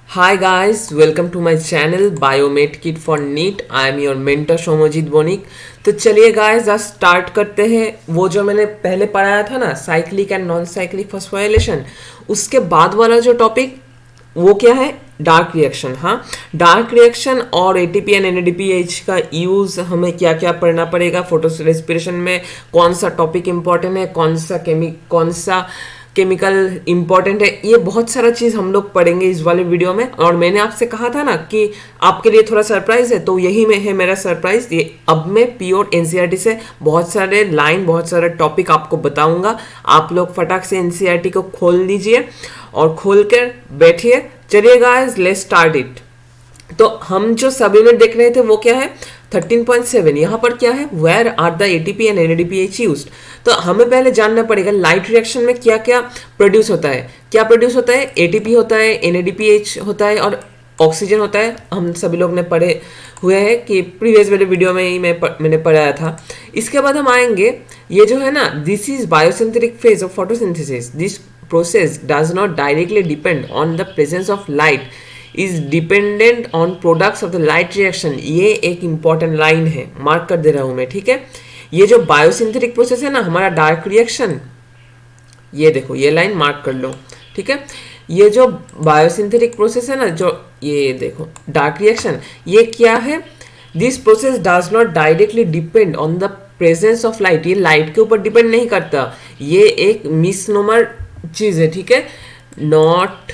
Hi guys, welcome to my channel Biomed Kit for NEET. I am your mentor Somojit Banik. तो चलिए guys आज start करते हैं। वो जो मैंने पहले पढ़ाया था ना, cyclic and non cyclic phosphorylation, उसके बाद वाला जो टॉपिक वो क्या है, डार्क रिएक्शन। हाँ, डार्क रिएक्शन और एटीपी एंड एनएडीपीएच का यूज हमें क्या क्या पढ़ना पड़ेगा, फोटो रेस्पिरेशन में कौन सा टॉपिक इंपॉर्टेंट है, कौन सा केमिकल इंपॉर्टेंट है, ये बहुत सारा चीज़ हम लोग पढ़ेंगे इस वाले वीडियो में। और मैंने आपसे कहा था ना कि आपके लिए थोड़ा सरप्राइज है, तो यही में है मेरा सरप्राइज। ये अब मैं प्योर एनसीईआरटी से बहुत सारे लाइन, बहुत सारे टॉपिक आपको बताऊंगा। आप लोग फटाक से एनसीईआरटी को खोल लीजिए और खोल कर बैठिए। चलिए गाइस, लेट्स स्टार्ट इट। तो हम जो सब यूनिट देख रहे थे वो क्या है, 13.7। यहाँ पर क्या है, where are the ATP and NADPH used. तो हमें पहले जानना पड़ेगा लाइट रिएक्शन में क्या क्या प्रोड्यूस होता है। क्या प्रोड्यूस होता है, एटीपी होता है, एनएडीपीएच होता है और ऑक्सीजन होता है। हम सभी लोग ने पढ़े हुए हैं कि प्रीवियस वाले वीडियो में ही मैंने पढ़ाया था। इसके बाद हम आएंगे, ये जो है ना, this is biosynthetic phase of photosynthesis. This process does not directly depend on the presence of light, is dependent on products of the light reaction. ये एक इंपॉर्टेंट लाइन है, मार्क कर दे रहा हूं मैं, ठीक है। ये जो बायोसिंथेटिक प्रोसेस है ना, हमारा डार्क रिएक्शन, ये देखो, ये लाइन मार्क कर लो, ठीक है। ये जो बायोसिंथेटिक प्रोसेस है ना, जो ये देखो डार्क रिएक्शन, ये क्या है, this process does not directly depend on the presence of light. ये लाइट के ऊपर डिपेंड नहीं करता, ये एक मिसनोमर चीज है, ठीक है। नॉट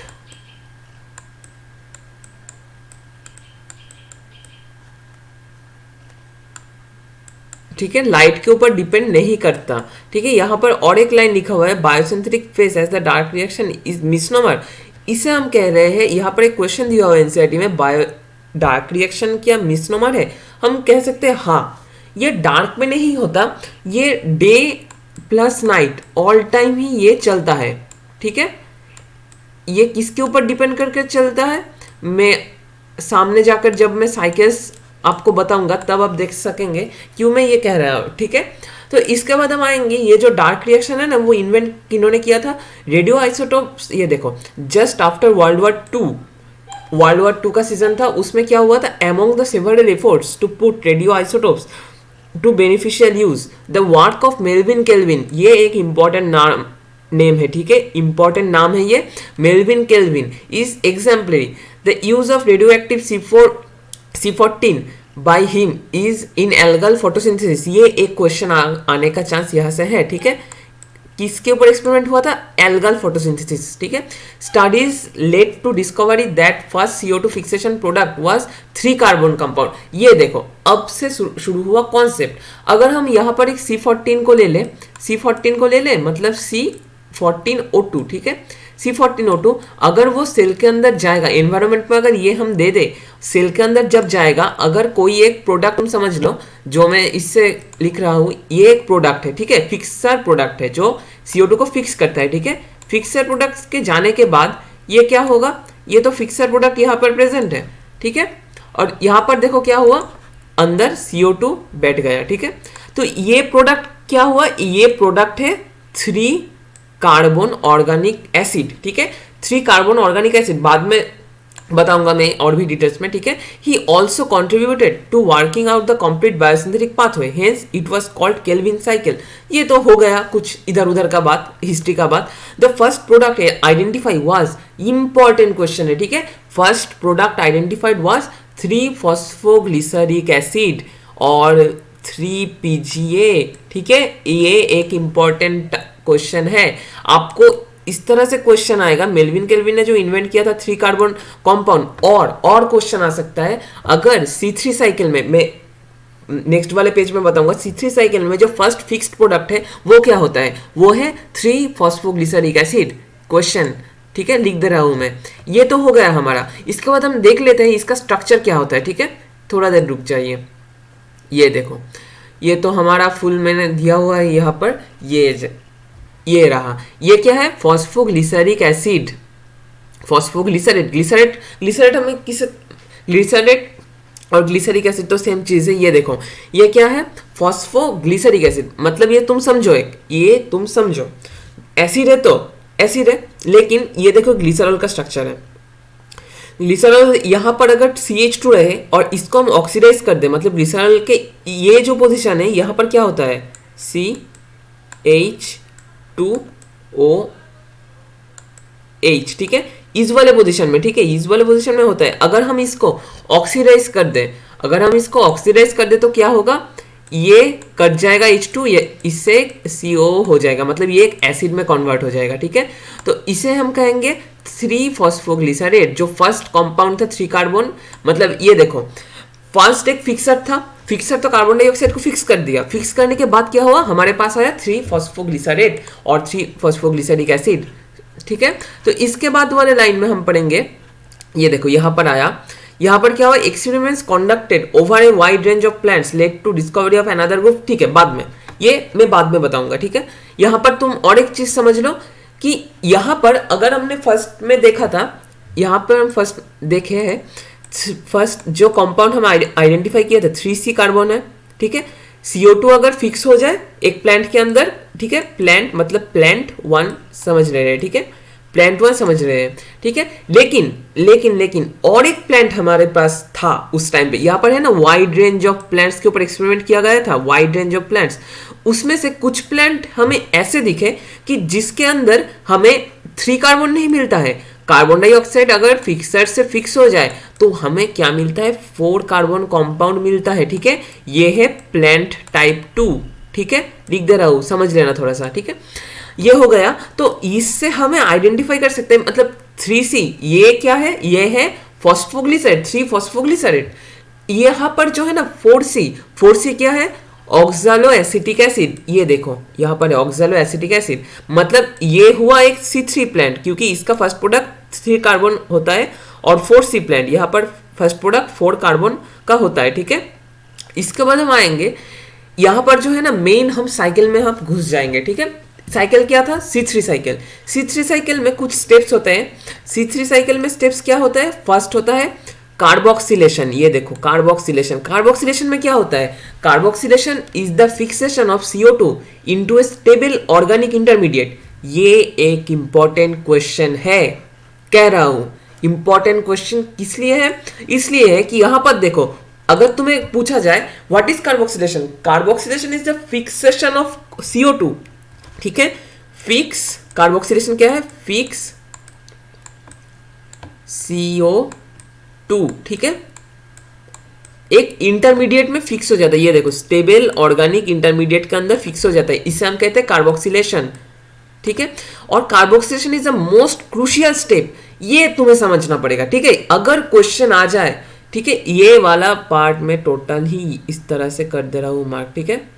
ठीक है, लाइट के ऊपर डिपेंड नहीं करता, ठीक है। यहाँ पर और एक लाइन लिखा हुआ है, biosynthetic phase as the dark reaction is misnomer. इसे हम कह रहे हैं, यहाँ पर एक क्वेश्चन दिया हुआ है एनसीईआरटी में, बायो डार्क रिएक्शन क्या मिसनोमर है। हम कह सकते हैं हाँ, ये डार्क में नहीं होता, ये day plus night all time ही ये चलता है, ठीक है। ये किसके ऊपर डिपेंड करके चलता है, मैं सामने जाकर जब मैं साइकिल्स आपको बताऊंगा तब आप देख सकेंगे क्यों मैं ये कह रहा हूँ, ठीक है। तो इसके बाद हम आएंगे, ये जो डार्क रिएक्शन है ना, वो इन्वेंट किन्होंने किया था, रेडियो आइसोटोप्स। ये देखो, just after world war two का सीजन था, उसमें क्या हुआ था, among the several efforts to put radio isotopes to beneficial use, the work of Melvin Calvin. ये एक इंपॉर्टेंट नेम है, ठीक है, इंपॉर्टेंट नाम है ये, Melvin kelvin is exemplary. The use of radio active C14 by him is in algal photosynthesis. ये एक क्वेश्चन आने का चांस यहाँ से है, ठीक है। किसके ऊपर एक्सपेरिमेंट हुआ था, एल्गल फोटोसिंथेसिस, ठीक है। Studies led to discovery that first CO2 fixation product was 3 carbon compound. ये देखो, अब से शुरू हुआ कॉन्सेप्ट। अगर हम यहाँ पर एक C14 को ले लें, C14 को ले लें, मतलब C14O2, ठीक है। C14O2 अगर वो सेल के अंदर जाएगा, एनवायरनमेंट में अगर ये हम दे दे, सेल के अंदर जब जाएगा, अगर कोई एक प्रोडक्ट तुम समझ लो, जो मैं इससे लिख रहा हूँ, ये एक प्रोडक्ट है, ठीक है, फिक्सर प्रोडक्ट है जो CO2 को फिक्स करता है, ठीक है। फिक्सर प्रोडक्ट के जाने के बाद ये क्या होगा, ये तो फिक्सर प्रोडक्ट यहाँ पर प्रेजेंट है, ठीक है। और यहाँ पर देखो क्या हुआ, अंदर CO2 बैठ गया, ठीक है। तो ये प्रोडक्ट क्या हुआ, ये प्रोडक्ट है 3 कार्बन ऑर्गेनिक एसिड, ठीक है। 3 कार्बन ऑर्गेनिक एसिड बाद में बताऊंगा मैं और भी डिटेल्स में, ठीक है। He also contributed to working out the complete biosynthetic pathway, hence it was called Calvin cycle. ये तो हो गया कुछ इधर उधर का बात, हिस्ट्री का बात। The first product identify was, important question है, ठीक है। First product identified was 3 phosphoglyceric acid और 3 PGA, ठीक है। ये एक इंपॉर्टेंट क्वेश्चन है, आपको इस तरह से क्वेश्चन आएगा। मेल्विन केल्विन ने जो इन्वेंट किया था 3 कार्बन कंपाउंड, और क्वेश्चन आ सकता है अगर C3 साइकिल में, मैं नेक्स्ट वाले पेज में बताऊंगा, C3 साइकिल में जो फर्स्ट फिक्स्ड प्रोडक्ट है वो क्या होता है, वो है 3 फॉस्फोग्लिसरिक एसिड। क्वेश्चन, ठीक है, लिख दे रहा हूं मैं। ये तो हो गया हमारा। इसके बाद हम देख लेते हैं इसका स्ट्रक्चर क्या होता है, ठीक है। थोड़ा देर रुक जाइए। ये देखो, ये तो हमारा फुल मैंने दिया हुआ है यहाँ पर, ये रहा। ये क्या है, फॉस्फोग्लिसरिक एसिड, फॉस्फोग्लिसरेट। ग्लिसरेट हमें किस, ग्लिसरेट और ग्लिसरिक एसिड तो सेम चीज है। ये देखो, ये क्या है, फॉस्फोग्लिसरिक एसिड, मतलब ये तुम समझो एसिड है तो एसिड है, लेकिन ये देखो ग्लिसरॉल का स्ट्रक्चर है। ग्लिसरॉल यहाँ पर अगर CH2 रहे और इसको हम ऑक्सीडाइज कर दे, मतलब ग्लिसरॉल के ये जो पोजीशन है यहाँ पर क्या होता है CH2OH, ठीक है, इस वाले पोजीशन में, ठीक है, इस वाले पोजीशन में होता है। अगर हम इसको ऑक्सीडाइज कर दें, तो क्या होगा, ये कट जाएगा H2, ये इससे CO हो जाएगा, मतलब ये एक एसिड में कन्वर्ट हो जाएगा, ठीक है। तो इसे हम कहेंगे 3-फॉस्फोग्लिसरेट। जो फर्स्ट कंपाउंड था 3 कार्बन, मतलब ये देखो फर्स्ट एक फिक्सर था, फिक्सर तो कार्बन डाइऑक्साइड को फिक्स कर दिया, फिक्स करने के बाद क्या हुआ, हमारे पास आया 3-फॉस्फोग्लिसरेट और 3-फॉस्फोग्लिसरिक एसिड, ठीक है। तो इसके बाद वाले लाइन में हम पढ़ेंगे, ये देखो यहाँ पर आया, यहाँ पर क्या हुआ, experiments conducted over a wide range of plants led to discovery of another group, ठीक है, बाद में, ये मैं बाद में बताऊंगा, ठीक है। यहाँ पर तुम और एक चीज समझ लो कि यहाँ पर अगर हमने फर्स्ट में देखा था, यहाँ पर हम फर्स्ट देखे हैं, फर्स्ट जो कंपाउंड हम आइडेंटिफाई किया था 3C कार्बन है, ठीक है। CO2 अगर फिक्स हो जाए एक प्लांट के अंदर, ठीक है, प्लांट मतलब प्लांट 1 समझ रहे हैं, ठीक है, प्लांट 1 समझ रहे हैं, ठीक है। लेकिन और एक प्लांट हमारे पास था उस टाइम पे, यहाँ पर है ना वाइड रेंज ऑफ प्लांट्स के ऊपर एक्सपेरिमेंट किया गया था, वाइड रेंज ऑफ प्लांट्स, उसमें से कुछ प्लांट हमें ऐसे दिखे कि जिसके अंदर हमें 3 कार्बन नहीं मिलता है, कार्बन डाइऑक्साइड अगर फिक्सर से फिक्स हो जाए तो हमें क्या मिलता है, 4 कार्बन कंपाउंड मिलता है, ठीक है। ये है प्लांट टाइप 2, ठीक है, लिख दे रहा हूं, समझ लेना थोड़ा सा, ठीक है। ये हो गया, तो इससे हमें आइडेंटिफाई कर सकते हैं, मतलब 3C ये क्या है, ये है फॉस्फोग्लिसरेट, 3-फॉस्फोग्लिसरेट। यहाँ पर जो है ना 4C क्या है, ऑक्सालो एसिटिक एसिड, ये देखो यहाँ पर ऑक्सालो एसिटिक एसिड, मतलब ये हुआ एक C3 प्लांट, क्योंकि इसका फर्स्ट प्रोडक्ट 3 कार्बन होता है, और 4C प्लांट यहाँ पर फर्स्ट प्रोडक्ट 4 कार्बन का होता है, ठीक है। इसके बाद हम आएंगे यहाँ पर जो है ना मेन हम साइकिल में हम घुस जाएंगे, ठीक है। साइकिल क्या था, C3 साइकिल। C3 साइकिल में कुछ स्टेप्स होते हैं, C3 साइकिल में स्टेप्स क्या होता है, फर्स्ट होता है कार्बोक्सिलेशन, ये देखो कार्बोक्सिलेशन में क्या होता है, carboxylation is the fixation of CO2 into A stable organic intermediate. ये एक इंपॉर्टेंट क्वेश्चन है, कह रहा हूं इंपॉर्टेंट क्वेश्चन किस लिए है, इसलिए है कि यहां पर देखो, अगर तुम्हें पूछा जाए what is carboxylation is the fixation of CO2, ठीक है। फिक्स कार्बोक्सिलेशन क्या है, फिक्स CO2, ठीक है, एक इंटरमीडिएट में फिक्स हो जाता है, ये देखो स्टेबल ऑर्गेनिक इंटरमीडिएट के अंदर फिक्स हो जाता है, इसे हम कहते हैं कार्बोक्सिलेशन, ठीक है। और carboxylation is the most crucial step, ये तुम्हें समझना पड़ेगा, ठीक है, अगर क्वेश्चन आ जाए, ठीक है। ये वाला पार्ट में टोटल ही इस तरह से कर दे रहा हूं मार्क, ठीक है,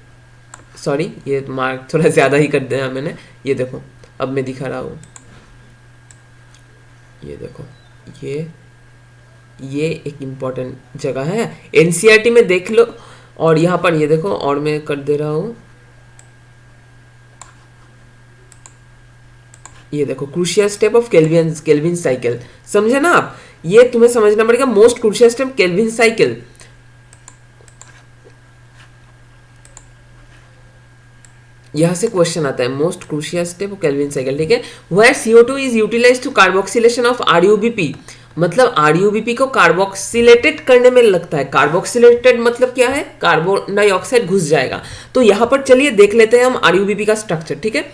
सॉरी ये मार्क थोड़ा ज्यादा ही कर दिया मैंने, ये देखो अब मैं दिखा रहा हूं, ये देखो ये एक इंपॉर्टेंट जगह है, एनसीईआरटी में देख लो, और यहाँ पर ये देखो, और मैं कर दे रहा हूं, ये देखो crucial step of Calvin cycle, समझे ना आप, ये तुम्हें समझना पड़ेगा, most crucial step Calvin cycle. यहां से क्वेश्चन आता है, most crucial step of Calvin cycle, ठीक है, where CO2 is utilized to carboxylation of RuBP, मतलब RuBP को कार्बोक्सिलेटेड करने में लगता है, कार्बोक्सिलेटेड मतलब क्या है, कार्बन डाइऑक्साइड घुस जाएगा। तो यहां पर चलिए देख लेते हैं हम RuBP का स्ट्रक्चर, ठीक है।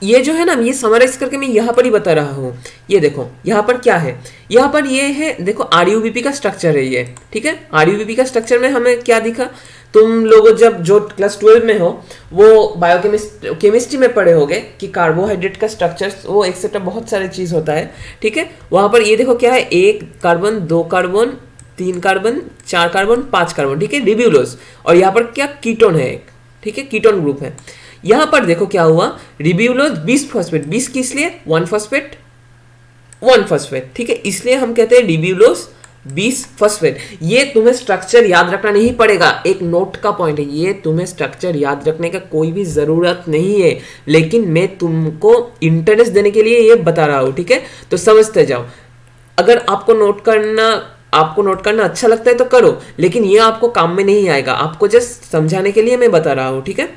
ये जो है ना, ये समराइज करके मैं यहाँ पर ही बता रहा हूँ, ये देखो यहाँ पर क्या है, यहाँ पर ये है, देखो RuBP का स्ट्रक्चर है ये, ठीक है। RuBP का स्ट्रक्चर में हमें क्या दिखा, तुम लोग जब जो क्लास 12 में हो वो केमिस्ट्री में पढ़े होगे कि कार्बोहाइड्रेट का स्ट्रक्चर वो एक्सेट्रा बहुत सारे चीज होता है, ठीक है। वहां पर ये देखो क्या है, 1 carbon 2 carbon 3 carbon 4 carbon 5 carbon, ठीक है, रिब्यूलोज, और यहाँ पर क्या कीटोन है एक, ठीक है, कीटोन ग्रुप है। यहाँ पर देखो क्या हुआ, रिब्यूलोज 20 फॉस्फेट, 20 किस लिए, 1 फॉस्फेट 1 फॉस्फेट, ठीक है, इसलिए हम कहते हैं रिब्यूलोज 20 फॉस्फेट। ये तुम्हें स्ट्रक्चर याद रखना नहीं पड़ेगा, एक नोट का पॉइंट है, ये तुम्हें स्ट्रक्चर याद रखने का कोई भी जरूरत नहीं है, लेकिन मैं तुमको इंटरेस्ट देने के लिए ये बता रहा हूं, ठीक है, तो समझते जाओ। अगर आपको नोट करना अच्छा लगता है तो करो, लेकिन ये आपको काम में नहीं आएगा, आपको जस्ट समझाने के लिए मैं बता रहा हूं, ठीक है।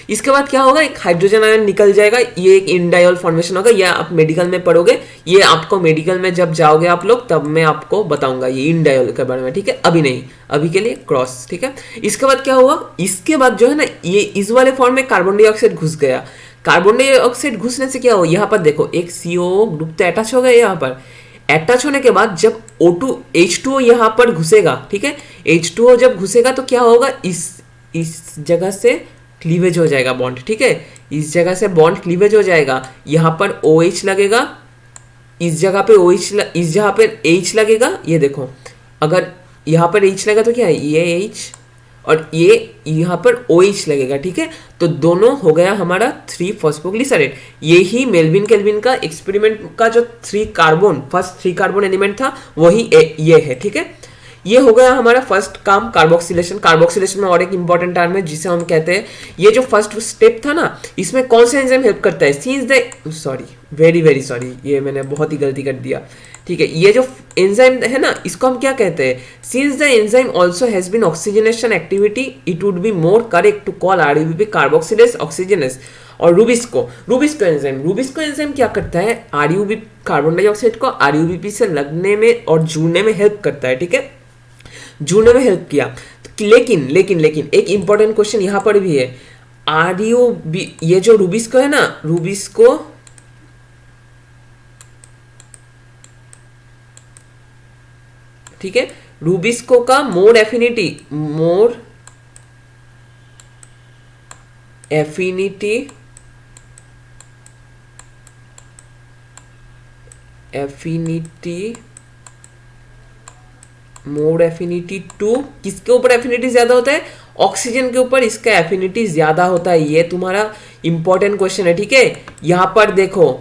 इसके बाद क्या होगा, एक हाइड्रोजन आयन निकल जाएगा, ये एक इंडायोल फॉर्मेशन होगा। या आप मेडिकल में पढ़ोगे, ये आपको मेडिकल में जब जाओगे आप लोग, तब मैं आपको बताऊंगा ये इंडायोल के बारे में, ठीक है, अभी नहीं, अभी के लिए क्रॉस, ठीक है। इसके बाद क्या हुआ, इसके बाद जो है ना, ये इस वाले फॉर्म में कार्बन डाइऑक्साइड घुस गया। कार्बन डाइऑक्साइड घुसने से क्या हो, यहाँ पर देखो एक CO ग्रुप तो अटैच हो गया, यहाँ पर अटैच होने के बाद जब O2 H2O यहाँ पर घुसेगा, ठीक है, H2O जब घुसेगा तो क्या होगा, इस जगह से क्लीवेज हो जाएगा बॉन्ड, ठीक है, इस जगह से बॉन्ड क्लीवेज हो जाएगा। यहाँ पर OH लगेगा, इस जगह पे OH इस जगह पे H लगेगा। ये देखो, अगर यहाँ पर H लगा तो क्या है, ये H और ये यहाँ पर OH लगेगा, ठीक है। तो दोनों हो गया हमारा 3 फॉस्फोग्लिसराइड। ये ही मेल्विन केल्विन का एक्सपेरिमेंट का जो फर्स्ट 3 कार्बन एलिमेंट था, वही ये है, ठीक है। ये हो गया हमारा फर्स्ट काम, कार्बोक्सिलेशन। कार्बोक्सिलेशन में और एक इंपॉर्टेंट टर्म है जिसे हम कहते हैं, ये जो फर्स्ट स्टेप था ना, इसमें कौन सा एंजाइम हेल्प करता है, सिंस द वेरी सॉरी, ये मैंने बहुत ही गलती कर दिया, ठीक है। ये जो एंजाइम है ना, इसको हम क्या कहते हैं, since the enzyme also has been oxygenation activity, it would be more correct to call RUBP carboxylase oxygenase. और रूबिस्को एंजाइम क्या करता है, RUBP कार्बन डाइऑक्साइड को RUBP से लगने में और जुड़ने में हेल्प करता है, ठीक है, जुड़ने में हेल्प किया। तो लेकिन एक इंपॉर्टेंट क्वेश्चन यहाँ पर भी है, ये जो रूबिस्को है ना, रूबिस्को ठीक है, रूबिस्को का मोर एफिनिटी टू किसके ऊपर एफिनिटी ज्यादा होता है, ऑक्सीजन के ऊपर इसका एफिनिटी ज्यादा होता है। ये तुम्हारा इंपॉर्टेंट क्वेश्चन है, ठीक है। यहाँ पर देखो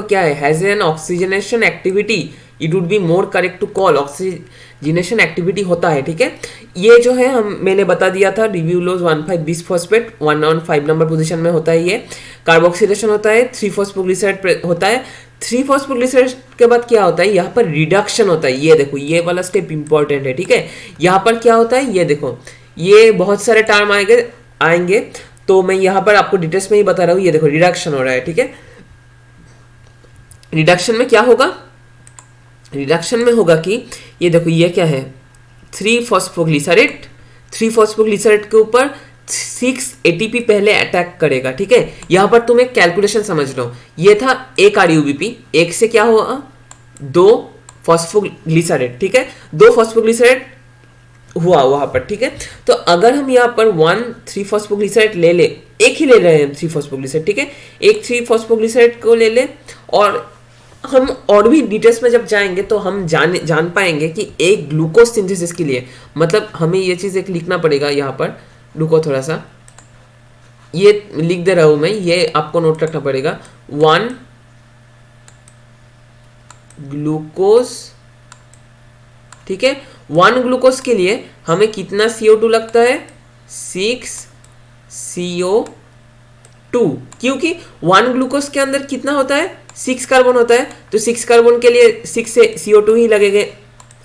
क्या है, has an oxygenation activity, it would be more correct to call, oxygenation activity होता है, ठीक है। ये जो है मैंने बता दिया था, रिब्यूलोज 1,5 बिसफॉस्फेट 1 नंबर पोजीशन में होता है। ये कार्बोक्सिलेशन होता है, 3 फॉस्फोग्लिसराइड होता है। 3 फॉस्फोग्लिसराइड के बाद क्या होता है, यहाँ पर रिडक्शन होता है। ये देखो, ये वाला स्टेप इंपॉर्टेंट है, ठीक है। यहाँ पर क्या होता है, ये देखो, ये बहुत सारे टर्म आएंगे, तो मैं यहाँ पर आपको डिटेल्स में ही बता रहा हूँ। ये देखो, रिडक्शन हो रहा है, ठीक है। रिडक्शन में क्या होगा, रिडक्शन में होगा कि ये देखो, ये क्या है, 3 फॉस्फोग्लिसराइड के ऊपर 6 ATP पहले अटैक करेगा, ठीक है। यहां पर तुम एक कैलकुलेशन समझ लो, ये था एक RUBP, एक से क्या हुआ, 2 फॉस्फोग्लिसराइड, ठीक है, 2 फॉस्फोग्लिसराइड हुआ वहां पर, ठीक है। तो अगर हम यहाँ पर 3 फॉस्फोग्लिसराइड ले एक ही ले रहे हैं 3 फॉस्फोग्लिसराइड, ठीक है, एक 3 फॉस्फोग्लिसराइड को ले ले, और हम और भी डिटेल्स में जब जाएंगे तो हम जान पाएंगे कि एक ग्लूकोज सिंथेसिस के लिए, मतलब हमें ये चीज़ एक लिखना पड़ेगा यहाँ पर, रुको थोड़ा सा, ये लिख दे रहा हूँ मैं, ये आपको नोट रखना पड़ेगा। 1 ग्लूकोज, ठीक है, 1 ग्लूकोज के लिए हमें कितना CO2 लगता है, 6 CO2, क्योंकि 1 ग्लूकोज के अंदर कितना होता है, 6 कार्बन होता है, तो 6 कार्बन के लिए 6 से CO2 ही लगेंगे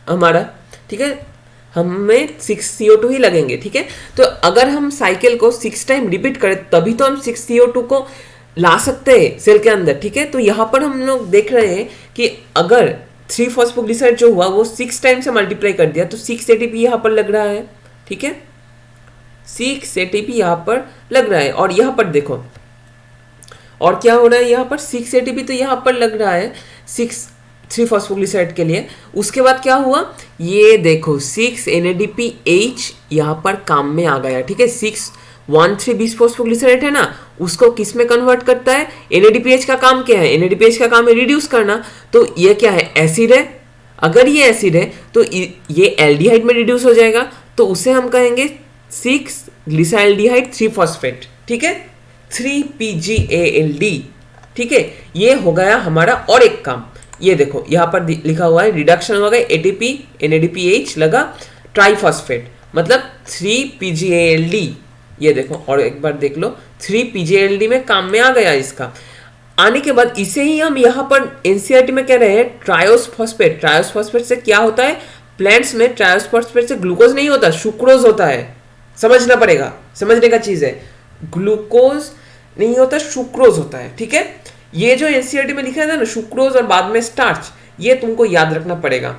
हमारा, ठीक है, हमें 6 CO2 ही लगेंगे, ठीक है। तो अगर हम साइकिल को 6 टाइम रिपीट करें तभी तो हम 6 CO2 को ला सकते हैं सेल के अंदर, ठीक है। तो यहाँ पर हम लोग देख रहे हैं कि अगर 3 फॉस्फोग्लिसराइड जो हुआ वो 6 टाइम से मल्टीप्लाई कर दिया तो 6 ATP यहाँ पर लग रहा है, ठीक है, 6 ATP यहाँ पर लग रहा है। और यहाँ पर देखो, और क्या हो रहा है, यहाँ पर 6 ATP तो यहाँ पर लग रहा है 3 फॉस्फोग्लिसराइड के लिए। उसके बाद क्या हुआ, ये देखो 6 NADPH यहाँ पर काम में आ गया, ठीक है। 6,1,3 बिसफॉस्फोग्लिसराइड है ना, उसको किस में कन्वर्ट करता है, NADPH का काम क्या है, NADPH का काम है रिड्यूस करना। तो ये क्या है, एसिड है, अगर ये एसिड है तो ये एल्डिहाइड में रिड्यूस हो जाएगा, तो उसे हम कहेंगे 6 ग्लिसरॉल्डिहाइड 3 फॉस्फेट, ठीक है, 3PGALD, ठीक है। ये हो गया हमारा और एक काम, ये देखो यहाँ पर लिखा हुआ है, रिडक्शन हो गया, ATP NADPH लगा, ट्राइफॉस्फेट, मतलब 3PGALD। ये देखो, और एक बार देख लो, 3PGALD में काम में आ गया इसका। आने के बाद इसे ही हम यहाँ पर NCERT में कह रहे हैं ट्रायोसफॉस्फेट। ट्रायोसफॉस्फेट से क्या होता है, प्लांट्स में ट्रायोसफॉस्फेट से ग्लूकोज नहीं होता, सुक्रोज होता है, समझना पड़ेगा, समझने का चीज है। ग्लूकोज नहीं होता, सुक्रोज होता है, ठीक है। ये जो एनसीईआरटी में लिखा है ना सुक्रोज और बाद में स्टार्च, ये तुमको याद रखना पड़ेगा।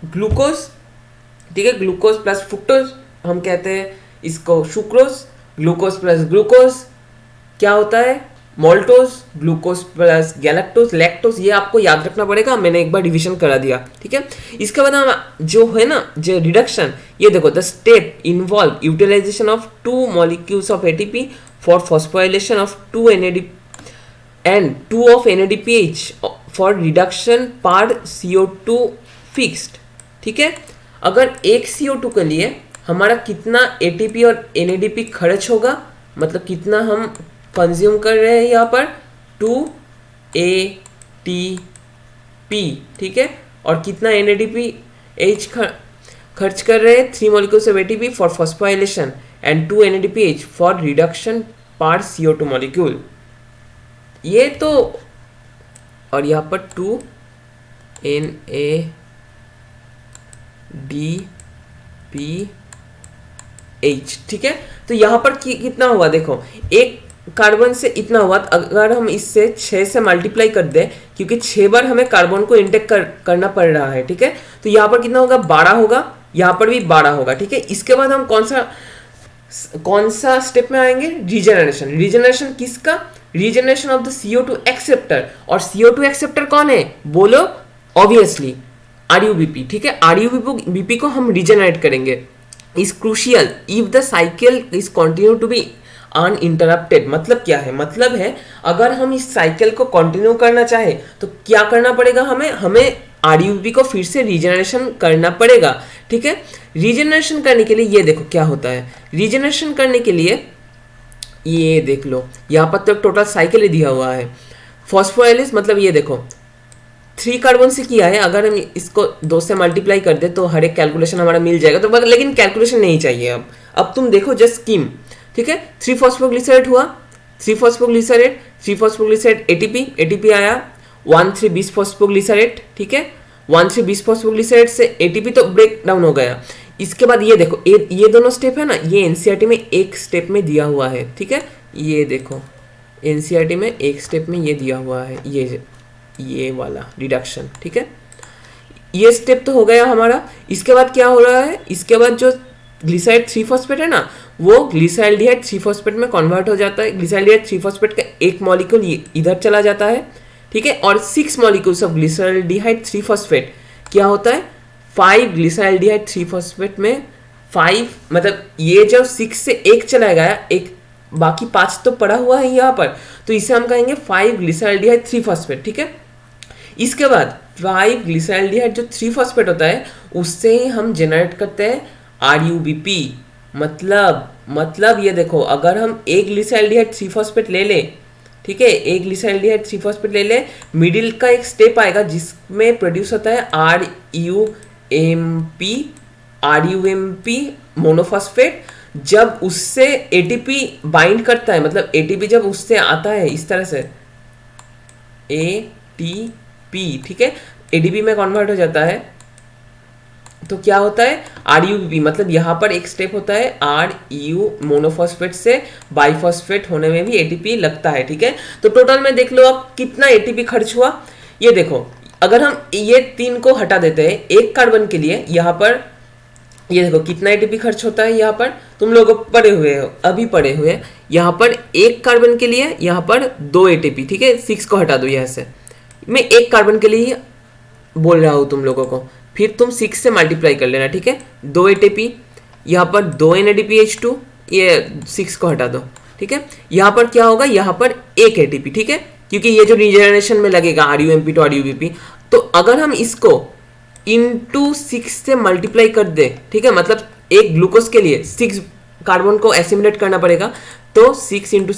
ग्लूकोज, ठीक है, ग्लूकोज प्लस फ्रुक्टोज हम कहते हैं इसको सुक्रोज, ग्लूकोज प्लस ग्लूकोज क्या होता है मोल्टोज, ग्लूकोज प्लस गैलेक्टोज लैक्टोज, ये आपको याद रखना पड़ेगा, मैंने एक बार रिवीजन करा दिया, ठीक है। इसके बाद हम जो है ना जो रिडक्शन, ये देखो the step involve utilization of 2 molecules of ATP for phosphorylation of 2 NADP and 2 of NADPH for reduction per CO2 fixed, ठीक है। अगर एक CO2 के लिए हमारा कितना ATP और NADP खर्च होगा, मतलब कितना हम कंज्यूम कर रहे हैं यहाँ पर 2 ATP, ठीक है, और कितना NADPH खर्च कर रहे हैं 3 molecules of ATP for phosphorylation and 2 NADPH for reduction per CO2 molecule, ये तो, और यहाँ पर 2 NADPH, ठीक है। तो यहाँ पर कितना हुआ देखो, एक कार्बन से इतना हुआ, अगर हम इससे 6 से मल्टीप्लाई कर दें, क्योंकि 6 बार हमें कार्बन को इंटेक करना पड़ रहा है, ठीक है। तो यहाँ पर कितना होगा 12 होगा, यहाँ पर भी 12 होगा, ठीक है। इसके बाद हम कौन सा स्टेप में आएंगे, रीजनरेशन। रीजनरेशन किसका, regeneration of the CO2 acceptor, और CO2 एक्सेप्टर कौन है बोलो, ऑब्वियसली RUBP, ठीक है। RUBP को हम रीजनरेट करेंगे, is crucial if the cycle is continue to be uninterrupted. मतलब क्या है, मतलब है अगर हम इस साइकिल को कंटिन्यू करना चाहे तो क्या करना पड़ेगा, हमें RUBP को फिर से रीजनरेशन करना पड़ेगा, ठीक है। रीजनरेशन करने के लिए ये देखो क्या होता है, रीजनरेशन करने के लिए ये देख लो, यहाँ पर तो टोटल साइकिल ही दिया हुआ है। फॉस्फोराइलेस मतलब ये देखो 3 कार्बन से किया है, अगर हम इसको 2 से मल्टीप्लाई कर दे तो हर एक कैलकुलेशन हमारा मिल जाएगा, तो लेकिन कैलकुलेशन नहीं चाहिए अब तुम देखो जस्ट स्कीम, ठीक है। 3 फॉस्फोग्लिसरेट हुआ, 3 फॉस्फोग्लिसरेट ATP आया 1,3 बीस फॉस्फोग्लिसरेट, ठीक है। 1,3 बीस फॉस्फोग्लिसरेट से ATP तो ब्रेक डाउन हो गया। इसके बाद ये देखो ये दोनों स्टेप है ना, ये एनसीईआरटी में एक स्टेप में दिया हुआ है, ठीक है। ये देखो एनसीईआरटी में एक स्टेप में ये दिया हुआ है, ये वाला रिडक्शन, ठीक है। ये स्टेप तो हो गया हमारा। इसके बाद क्या हो रहा है, इसके बाद जो ग्लिसराइड 3 फॉस्फेट है ना, वो ग्लिसराइल्डिहाइड 3 फॉस्फेट में कन्वर्ट हो जाता है। ग्लिसराइल्डिहाइड 3 फॉस्फेट का एक मॉलिक्यूल इधर चला जाता है, ठीक है। और 6 मॉलिक्यूल्स ऑफ ग्लिसराइल्डिहाइड 3 फॉस्फेट क्या होता है, 5 ग्लिसराइल्डिहाइड 3 फॉस्फेट में 5, मतलब ये जब 6 से 1 चला गया, एक बाकी 5 तो पड़ा हुआ है यहाँ पर, तो इसे हम कहेंगे 5 ग्लिसराइल्डिहाइड 3 फॉस्फेट, ठीक है। इसके बाद 5 ग्लिसराइल्डिहाइड जो 3 फॉस्फेट होता है उससे ही हम जनरेट करते हैं RUBP। मतलब ये देखो, अगर हम एक ग्लिसराइल्डिहाइड 3 फॉस्फेट ले लें, ठीक है, एक ग्लिसराइल्डिहाइड 3 फॉस्फेट ले लें, मिडिल का एक स्टेप आएगा जिसमें प्रोड्यूस होता है RUMP मोनोफॉस्फेट। जब उससे ATP बाइंड करता है, मतलब ATP जब उससे आता है इस तरह से ATP, ठीक है, ADP में कन्वर्ट हो जाता है, तो क्या होता है RUBP। मतलब यहाँ पर एक स्टेप होता है RU मोनोफॉस्फेट से बाइफॉस्फेट होने में भी ATP लगता है, ठीक है। तो टोटल में देख लो अब कितना ATP खर्च हुआ। ये देखो अगर हम ये 3 को हटा देते हैं एक कार्बन के लिए, यहाँ पर ये देखो कितना ATP खर्च होता है, यहाँ पर तुम लोग पढ़े हुए यहाँ पर एक कार्बन के लिए यहाँ पर 2 ATP, ठीक है। 6 को हटा दो यहाँ से, मैं एक कार्बन के लिए ही बोल रहा हूँ तुम लोगों को, फिर तुम 6 से मल्टीप्लाई कर लेना, ठीक है। 2 ATP, यहाँ पर 2 NADPH2, ये 6 को हटा दो, ठीक है। यहाँ पर क्या होगा, यहाँ पर 1 ATP, ठीक है, क्योंकि ये जो रीजनरेशन में लगेगा RUMP टू RUBP, तो अगर हम इसको इंटू 6 से मल्टीप्लाई कर दे, ठीक है, मतलब एक ग्लूकोज के लिए 6 कार्बन को एसिमुलेट करना पड़ेगा, तो 6 इंटू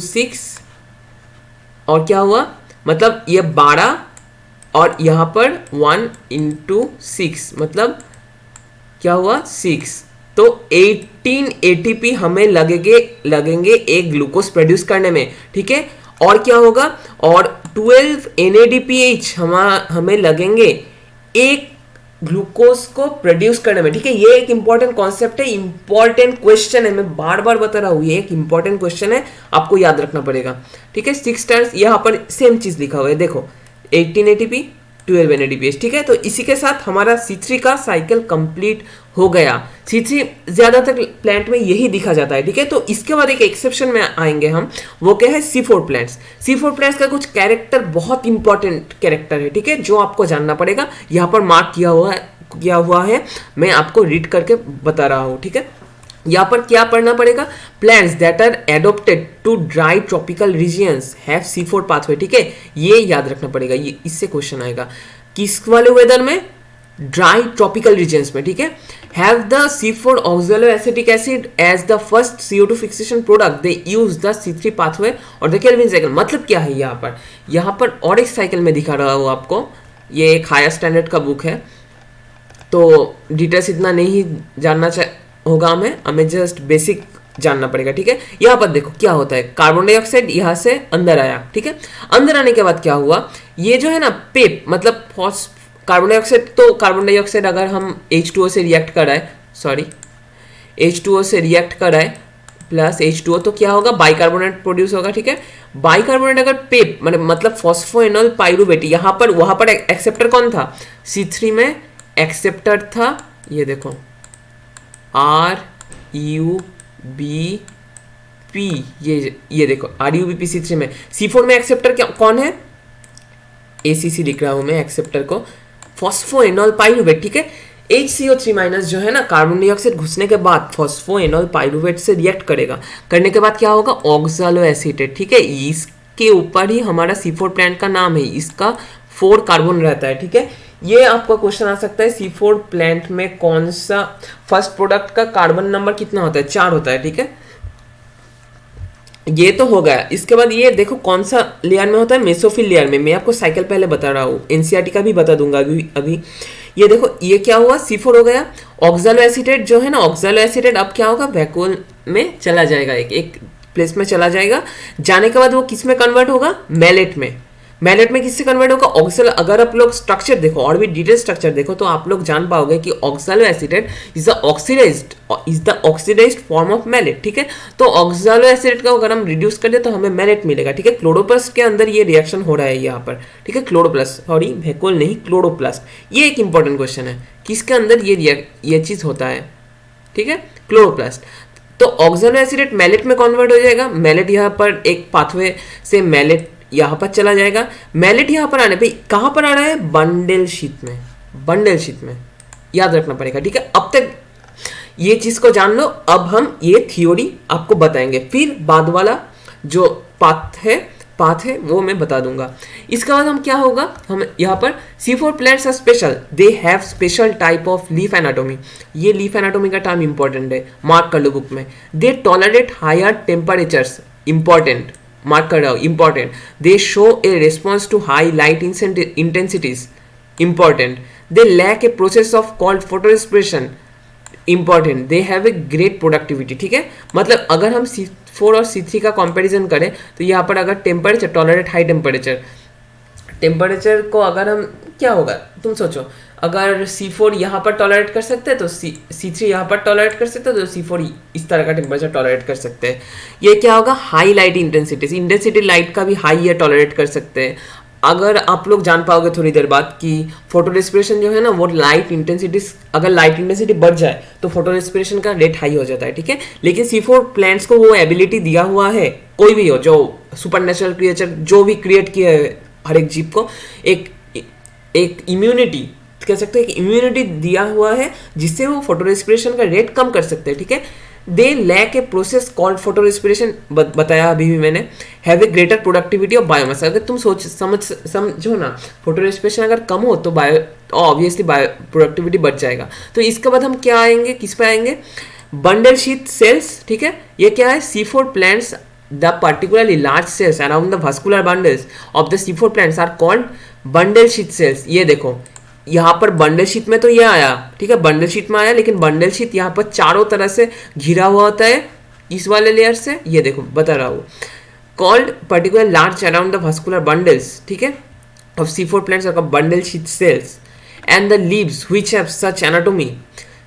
6 और क्या हुआ, मतलब ये 12 और यहाँ पर 1 इंटू 6 मतलब क्या हुआ 6, तो 18 ATP हमें लगेंगे एक ग्लूकोज प्रोड्यूस करने में, ठीक है। और क्या होगा, और 12 NADPH हमें लगेंगे एक ग्लूकोज को प्रोड्यूस करने में, ठीक है। ये एक इंपॉर्टेंट कॉन्सेप्ट है, इंपॉर्टेंट क्वेश्चन है, मैं बार बार बता रहा हूँ, ये एक इंपॉर्टेंट क्वेश्चन है, आपको याद रखना पड़ेगा, ठीक है। 6 टर्न्स, यहाँ पर सेम चीज लिखा हुआ है, देखो 18 ATP 12 NADPH, ठीक है। तो इसी के साथ हमारा C3 का साइकिल कंप्लीट हो गया। C3 ज्यादातर प्लांट में यही दिखा जाता है, ठीक है। तो इसके बाद एक एक्सेप्शन में आएंगे हम, वो क्या है, C4 प्लांट्स। C4 प्लांट्स का कुछ कैरेक्टर बहुत इंपॉर्टेंट कैरेक्टर है, ठीक है, जो आपको जानना पड़ेगा। यहाँ पर मार्क किया हुआ है, मैं आपको रीड करके बता रहा हूँ, ठीक है। यहाँ पर क्या पढ़ना पड़ेगा, plants that are adopted to dry tropical regions have C4 pathway, ठीक है, ये याद रखना पड़ेगा, ये इससे क्वेश्चन आएगा। किस वाले वेदर में, ड्राई ट्रॉपिकल रीजन्स में, ठीक है। Have the C4 oxaloacetic acid as the first CO2 fixation product, they use the C3 pathway और द केल्विन साइकिल। मतलब क्या है, यहाँ पर और एक साइकिल में दिखा रहा हूँ आपको, ये एक हायर स्टैंडर्ड का बुक है, तो डिटेल्स इतना नहीं जानना होगा हमें जस्ट बेसिक जानना पड़ेगा, ठीक है। यहाँ पर देखो क्या होता है, कार्बन डाइऑक्साइड यहाँ से अंदर आया, ठीक है। अंदर आने के बाद क्या हुआ, ये जो है ना पेप, मतलब कार्बन डाइऑक्साइड, तो कार्बन डाइऑक्साइड अगर हम H2O से रिएक्ट कराए, H2O से रिएक्ट कराए प्लस H2O, तो क्या होगा, बाइकार्बोनेट प्रोड्यूस होगा, ठीक है। बाइकार्बोनेट अगर पेप मतलब फॉस्फोएनोल पाइरुवेट, यहाँ पर वहां पर एक्सेप्टर कौन था, C3 में एक्सेप्टर था, ये देखो RUBP, ये देखो RUBP C3 में। C4 में एक्सेप्टर कौन है, ACC लिख रहा हूं मैं एक्सेप्टर को, फॉस्फोएनोल पाइरुवेट, ठीक है। HCO3- जो है ना, कार्बन डाइऑक्साइड घुसने के बाद फॉस्फोएनोल पाइरुवेट से रिएक्ट करेगा, करने के बाद क्या होगा, ऑक्सैलोएसिटेट, ठीक है। इसके ऊपर ही हमारा C4 प्लांट का नाम है, इसका 4 कार्बन रहता है, ठीक है। ये आपका क्वेश्चन आ सकता है, C4 प्लांट में कौन सा फर्स्ट प्रोडक्ट का कार्बन नंबर कितना होता है, 4 होता है, ठीक है। ये तो हो गया। इसके बाद ये देखो कौन सा लेयर में होता है, मेसोफिल लेयर में। मैं आपको साइकिल पहले बता रहा हूँ, NCERT का भी बता दूंगा अभी। ये देखो ये क्या हुआ, C4 हो गया। ऑक्सैलोएसिटेट जो है ना, ऑक्सैलोएसिटेट अब क्या होगा, वैक्यूल में चला जाएगा, एक प्लेस में चला जाएगा। जाने के बाद वो किस में कन्वर्ट होगा, मैलेट में। मैलेट में किससे कन्वर्ट होगा, ऑक्सैलो। अगर आप लोग स्ट्रक्चर देखो और भी डिटेल स्ट्रक्चर देखो, तो आप लोग जान पाओगे कि oxaloacetate is the oxidised form of malate, ठीक है। तो ऑक्सैलोएसिटेट को अगर हम रिड्यूस कर दे तो हमें मैलेट मिलेगा, ठीक है। क्लोरोप्लास्ट के अंदर ये रिएक्शन हो रहा है यहाँ पर, ठीक है। क्लोरोप्लास्ट, सॉरी वैक्यूल नहीं, क्लोरोप्लास्ट। ये एक इंपॉर्टेंट क्वेश्चन है, किसके अंदर ये चीज होता है, ठीक है, क्लोरोप्लास्ट। तो ऑक्सैलोएसिटेट मैलेट में कन्वर्ट हो जाएगा। मैलेट यहाँ पर एक पाथवे से मैलेट यहाँ पर चला जाएगा। मैलेट यहाँ पर आने पे कहाँ पर आ रहा है, बंडल शीट में, याद रखना पड़ेगा, ठीक है। अब तक ये चीज को जान लो। अब हम ये थ्योरी आपको बताएंगे, फिर बाद वाला जो पाथ है वो मैं बता दूंगा। इसके बाद हम क्या होगा, हम यहाँ पर C4 plants are special, they have special type of leaf anatomy. ये लीफ एनाटोमी का टर्म इंपॉर्टेंट है, मार्क कर लो बुक में। They tolerate higher temperatures, important, mark कर रहा हूं, important. They show a response to high light intensities, important. They lack a process of called photorespiration, important. They have a great productivity, ठीक है। मतलब अगर हम C4 और C3 का कंपैरिजन करें तो यहाँ पर अगर टेम्परेचर, टॉलरेट हाई टेम्परेचर को अगर हम, क्या होगा तुम सोचो, अगर C4 यहाँ पर टॉलरेट कर सकते हैं तो C3 यहाँ पर टॉलरेट कर सकते हैं, तो C4 इस तरह का टेम्परेचर टॉलरेट कर सकते हैं। ये क्या होगा, हाई लाइट इंटेंसिटी लाइट का भी हाई है, टॉलरेट कर सकते हैं। अगर आप लोग जान पाओगे थोड़ी देर बाद कि फोटो रेस्पिरेशन जो है ना, वो लाइट इंटेंसिटी, अगर लाइट इंटेंसिटी बढ़ जाए तो फोटो रेस्पिरेशन का रेट हाई हो जाता है, ठीक है। लेकिन C4 प्लांट्स को वो एबिलिटी दिया हुआ है, कोई भी हो, जो सुपरनेचुरल क्रिएचर जो भी क्रिएट किया है, हर एक जीव को एक इम्यूनिटी कह सकते हैं, इम्यूनिटी दिया हुआ है, जिससे वो फोटो रेस्पिरेशन का रेट कम कर सकते हैं, ठीक है। They lack a process called photo respiration, बताया अभी भी मैंने। Have a greater productivity of biomass. अगर तुम समझो ना, फोटो रेस्पिरेशन अगर कम हो तो ऑब्वियसली प्रोडक्टिविटी बढ़ जाएगा। तो इसके बाद हम क्या आएंगे, किस पे आएंगे, बंडल शीथ सेल्स, ठीक है। ये क्या है, C4 plants, the particularly large cells around the vascular bundles of the C4 plants are called bundle sheath cells। ये देखो यहाँ पर बंडल शीट में तो ये आया, ठीक है, बंडल शीट में आया, लेकिन बंडल शीट यहाँ पर चारों तरह से घिरा हुआ होता है इस वाले लेयर से। ये देखो बता रहा हूँ, called particular large around the vascular bundles, ठीक है, ऑफ C4 प्लांट्स और bundle sheath cells and the leaves which have such anatomy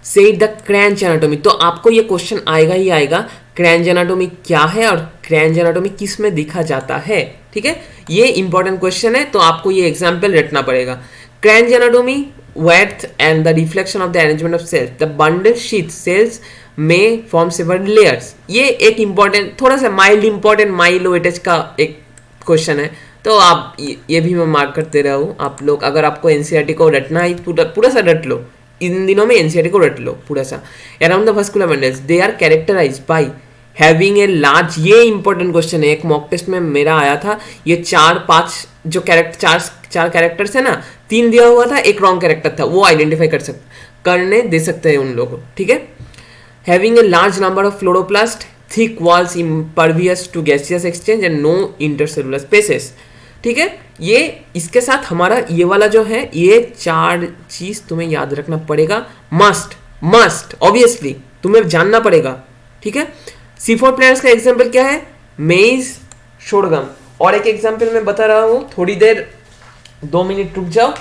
से द क्रैंच एनाटोमी। तो आपको ये क्वेश्चन आएगा ही आएगा, क्रैंच एनाटोमी क्या है और क्रैंच एनाटोमी किस में देखा जाता है। ठीक है, ये इंपॉर्टेंट क्वेश्चन है, तो आपको ये एग्जाम्पल रटना पड़ेगा। Kranz anatomy, width and the reflection of the arrangement of cells, the bundle sheath cells may form several layers। ये एक इम्पॉर्टेंट, थोड़ा सा माइल्ड इम्पॉर्टेंट माइलो वेटेज का एक क्वेश्चन है, तो आप ये भी मैं मार्क करते रहा हूँ। आप लोग अगर आपको एनसीईआरटी को रटना है पूरा सा रट लो, इन दिनों में एनसीईआरटी को रट लो पूरा सा। Around the vascular bundles they are characterized by having a large, ये इंपॉर्टेंट क्वेश्चन है, एक मॉक टेस्ट में मेरा आया था। ये 4-5 जो चार कैरेक्टर्स है ना, 3 दिया हुआ था, एक रॉन्ग कैरेक्टर था, वो आइडेंटिफाई करने दे सकते हैं उन लोगों को। ठीक है, having a large number of chloroplast, thick walls impervious to gaseous exchange and no intercellular spaces. ठीक है, ये इसके साथ हमारा ये वाला जो है, ये 4 चीज तुम्हें याद रखना पड़ेगा, मस्ट ऑब्वियसली तुम्हें जानना पड़ेगा। ठीक है, C4 प्लांट्स का एग्जांपल क्या है, मेज, शोरगम। और एक एग्जांपल मैं बता रहा हूँ, थोड़ी देर 2 मिनट रुक जाओ,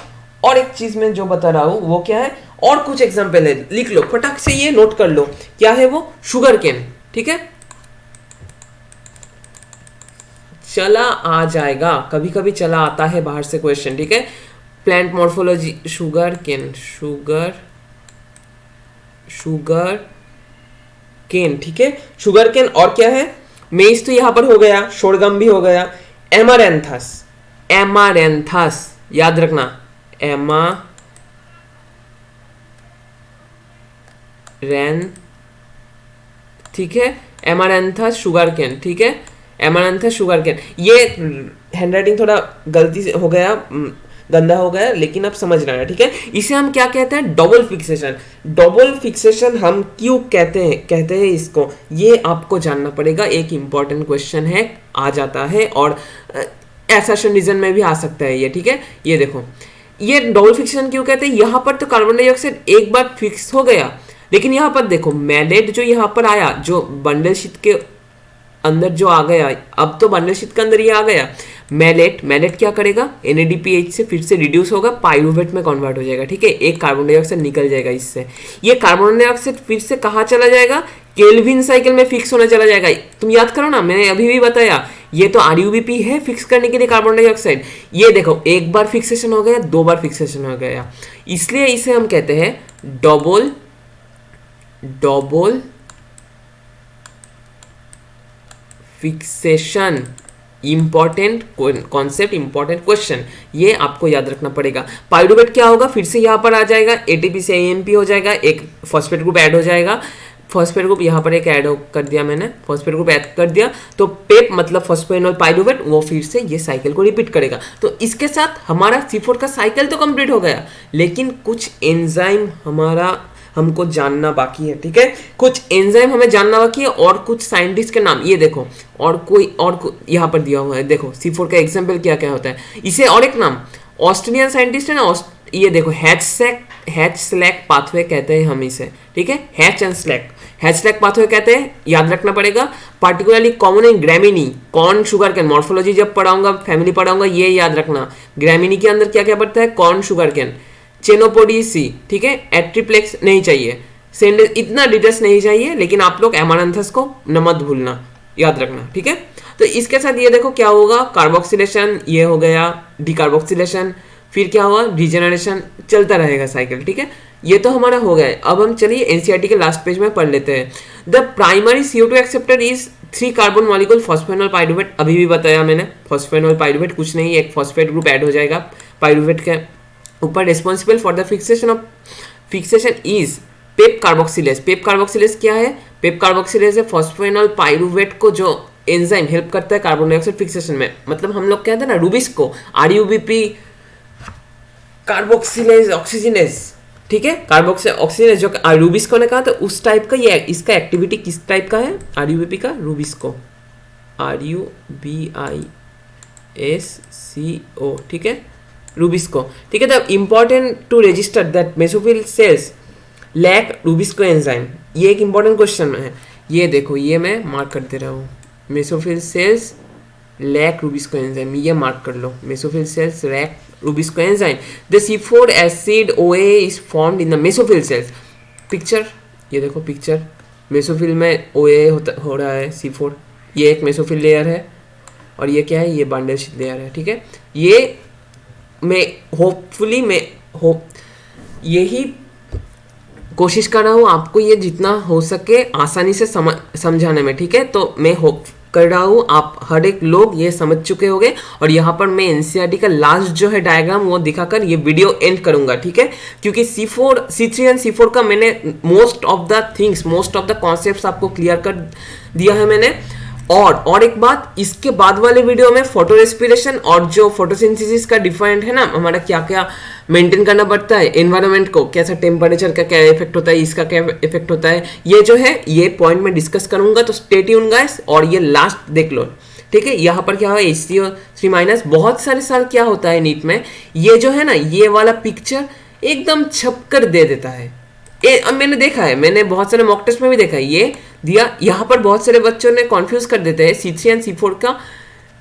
और एक चीज मैं जो बता रहा हूँ वो क्या है, और कुछ एग्जांपल है, लिख लो फटाक से, ये नोट कर लो क्या है वो, शुगर केन। ठीक है, चला आ जाएगा, कभी कभी चला आता है बाहर से क्वेश्चन। ठीक है, plant morphology, sugar cane, sugar cane. ठीक है, शुगर केन, और क्या है, मेज तो यहां पर हो गया, शोरगम भी हो गया, एमारेंथस याद रखना, ठीक है, एमारेंथस शुगर केन। ठीक है, एमारेंथस शुगर केन। ये हैंडराइटिंग थोड़ा गलती से हो गया, गंदा हो गया, लेकिन अब समझ रहे हैं। ठीक है, इसे हम क्या कहते हैं, डबल फिक्सेशन हम क्यों कहते हैं इसको, ये आपको जानना पड़ेगा। एक इंपॉर्टेंट क्वेश्चन है, आ जाता है, और एसर्शन रीजन में भी आ सकता है ये। ठीक है, ये देखो, ये डबल फिक्सेशन क्यों कहते हैं, यहाँ पर तो कार्बन डाइऑक्साइड एक बार फिक्स हो गया, लेकिन यहाँ पर देखो मैलेट जो यहाँ पर आया, जो बंडल शीट के अंदर जो आ गया, अब तो बंडल शीट के अंदर ये आ गया, मैलेट क्या करेगा, NADPH से फिर से रिड्यूस होगा, पाइरूवेट में कन्वर्ट हो जाएगा। ठीक है, एक कार्बन डाइऑक्साइड निकल जाएगा इससे, ये कार्बन डाइऑक्साइड फिर से कहाँ चला जाएगा, केल्विन साइकिल में फिक्स होना चला जाएगा। तुम याद करो ना, मैंने अभी भी बताया, ये तो RUBP है फिक्स करने के लिए कार्बन डाइऑक्साइड। ये देखो, एक बार फिक्सेशन हो गया, 2 बार फिक्सेशन हो गया, इसलिए इसे हम कहते हैं double fixation. Important concept, important question, ये आपको याद रखना पड़ेगा। पाइरूवेट क्या होगा, फिर से यहाँ पर आ जाएगा, ATP से AMP हो जाएगा, एक फॉस्फेट ग्रुप ऐड हो जाएगा, फॉस्फेट ग्रुप यहाँ पर एक ऐड कर दिया मैंने, फॉस्फेट ग्रुप ऐड कर दिया, तो पेप मतलब फॉस्फोइनोल पाइरूवेट, वो फिर से ये साइकिल को रिपीट करेगा। तो इसके साथ हमारा C4 का साइकिल तो कंप्लीट हो गया, लेकिन कुछ एंजाइम हमको जानना बाकी है। ठीक है, कुछ एंजाइम हमें जानना बाकी है, और कुछ साइंटिस्ट के नाम, ये देखो, और यहाँ पर दिया हुआ है, देखो C4 का एग्जाम्पल क्या क्या होता है, इसे और एक नाम, ऑस्ट्रेलियन साइंटिस्ट है ना, ये देखो हैच स्लैक पाथवे कहते हैं हम इसे। ठीक है, हैच स्लैक पाथवे कहते हैं, याद रखना पड़ेगा। Particularly common in Gramineae, corn sugar cane, morphology जब पढ़ाऊंगा, फैमिली पढ़ाऊंगा, ये याद रखना, ग्रामिनी के अंदर क्या क्या पड़ता है, कॉर्न शुगर केन, चेनोपोडीसी। ठीक है, एट्रिप्लेक्स नहीं चाहिए, सेंडेस, इतना डिटेल्स नहीं चाहिए, लेकिन आप लोग एमारंथस को न मत भूलना, याद रखना। ठीक है, तो इसके साथ ये देखो क्या होगा, कार्बोक्सिलेशन, ये हो गया डिकार्बोक्सिलेशन, फिर क्या हुआ, रिजेनरेशन, चलता रहेगा साइकिल। ठीक है, ये तो हमारा हो गया। अब हम चलिए एनसीईआरटी के लास्ट पेज में पढ़ लेते हैं। The primary CO2 acceptor is 3 carbon molecule phosphoenolpyruvate, अभी भी बताया मैंने, फॉस्फेनॉल पाइरूवेट कुछ नहीं, एक फॉस्फेट ग्रुप ऐड हो जाएगा पाइरूवेट के ऊपर। Responsible for the fixation is PEP carboxylase क्या है, पेप कार्बोक्सिलेज है फॉस्फेनॉल पाइरूवेट को जो एंजाइम हेल्प करता है कार्बन डाइऑक्साइड फिक्सेशन में, मतलब हम लोग कहते हैं ना रूबिस्को, RUBP कार्बोक्सिलेज ऑक्सीजनेज। ठीक है, कार्बोक्सिल ऑक्सीजनेज जो रूबिस्को ने कहा, तो उस टाइप का ये, इसका एक्टिविटी किस टाइप का है, RUBP का, रूबिस्को, RUBISCO। ठीक है, रूबिस्को। ठीक है, the important to register that mesophyll cells lack rubisco enzyme, ये एक इंपॉर्टेंट क्वेश्चन है, ये देखो, ये मैं मार्क कर दे रहा हूँ, mesophyll cells lack rubisco enzyme, ये मार्क कर लो, mesophyll cells Rubisco enzyme. The C4 acid OA is formed in the mesophyll cells. Picture ये देखो, पिक्चर मेसोफिल में OA हो रहा है C4, ये एक मेसोफिल लेयर है और ये क्या है, ये बंडल शीट लेयर है, ठीक है। ये मैं होपफुली यही कोशिश कर रहा हूँ आपको ये जितना हो सके आसानी से समझाने में, ठीक है। तो मैं होप कर रहा हूँ आप हर एक लोग ये समझ चुके होंगे, और यहाँ पर मैं एनसीईआरटी का लास्ट जो है डायग्राम वो दिखाकर ये वीडियो एंड करूंगा, ठीक है। क्योंकि C4, C3 एंड C4 का मैंने मोस्ट ऑफ द कॉन्सेप्ट्स आपको क्लियर कर दिया है मैंने। और एक बात, इसके बाद वाले वीडियो में फोटो रेस्पिरेशन और जो फोटोसिंथेसिस का डिफरेंट है ना, हमारा क्या क्या मेंटेन करना पड़ता है एनवायरनमेंट को, कैसा टेम्परेचर का क्या इफेक्ट होता है, इसका क्या इफेक्ट होता है, ये जो है ये पॉइंट में डिस्कस करूंगा। तो स्टे ट्यून गाइस, और ये लास्ट देख लो, ठीक है। यहाँ पर क्या है, HCO3- बहुत सारे साल क्या होता है नीट में, ये जो है ना, ये वाला पिक्चर एकदम छप कर दे देता है। अब मैंने देखा है, मैंने बहुत सारे मॉक टेस्ट में भी देखा है, ये दिया यहाँ पर बहुत सारे बच्चों ने कंफ्यूज कर देते हैं C3 एंड C4 का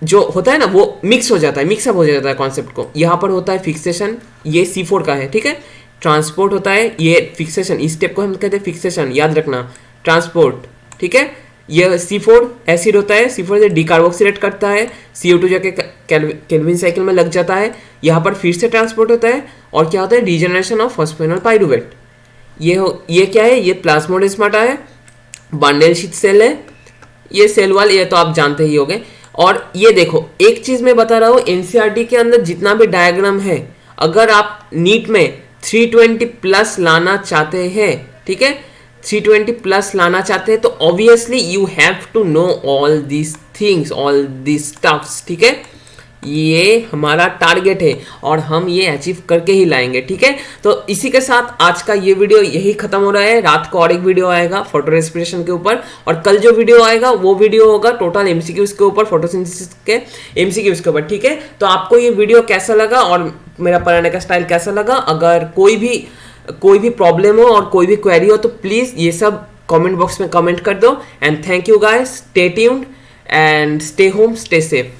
जो होता है ना, वो मिक्स हो जाता है, मिक्सअप हो जाता है कॉन्सेप्ट को। यहाँ पर होता है फिक्सेशन, ये C4 का है, ठीक है। ट्रांसपोर्ट होता है, ये फिक्सेशन, इस स्टेप को हम कहते हैं फिक्सेशन, याद रखना, ट्रांसपोर्ट, ठीक है। ये C4 एसिड होता है, C4 से डिकार्बोक्सिलेट करता है, CO2 जाके केल्विन साइकिल में लग जाता है, यहाँ पर फिर से ट्रांसपोर्ट होता है, और क्या होता है, डिजेनरेशन ऑफ फॉस्फेनॉल पाइरूवेट। ये क्या है, ये प्लाज्मोडेस्माटा है, बंडल शीट सेल है, ये सेल वाल, ये तो आप जानते ही होंगे। और ये देखो, एक चीज मैं बता रहा हूँ, एनसीईआरटी के अंदर जितना भी डायग्राम है, अगर आप नीट में 320 प्लस लाना चाहते हैं, ठीक है, 320 प्लस लाना चाहते हैं, तो obviously you have to know all this things, all this stuffs, ठीक है। ये हमारा टारगेट है और हम ये अचीव करके ही लाएंगे, ठीक है। तो इसी के साथ आज का ये वीडियो यही खत्म हो रहा है। रात को और एक वीडियो आएगा फोटो रेस्पिरेशन के ऊपर, और कल जो वीडियो आएगा वो वीडियो होगा टोटल एमसीक्यूज के ऊपर, फोटोसिंथेसिस के एमसीक्यूज के ऊपर, ठीक है। तो आपको ये वीडियो कैसा लगा और मेरा पढ़ाने का स्टाइल कैसा लगा, अगर कोई भी प्रॉब्लम हो और कोई भी क्वेरी हो तो प्लीज ये सब कमेंट बॉक्स में कमेंट कर दो। And thank you guys, stay tuned and stay home, stay safe.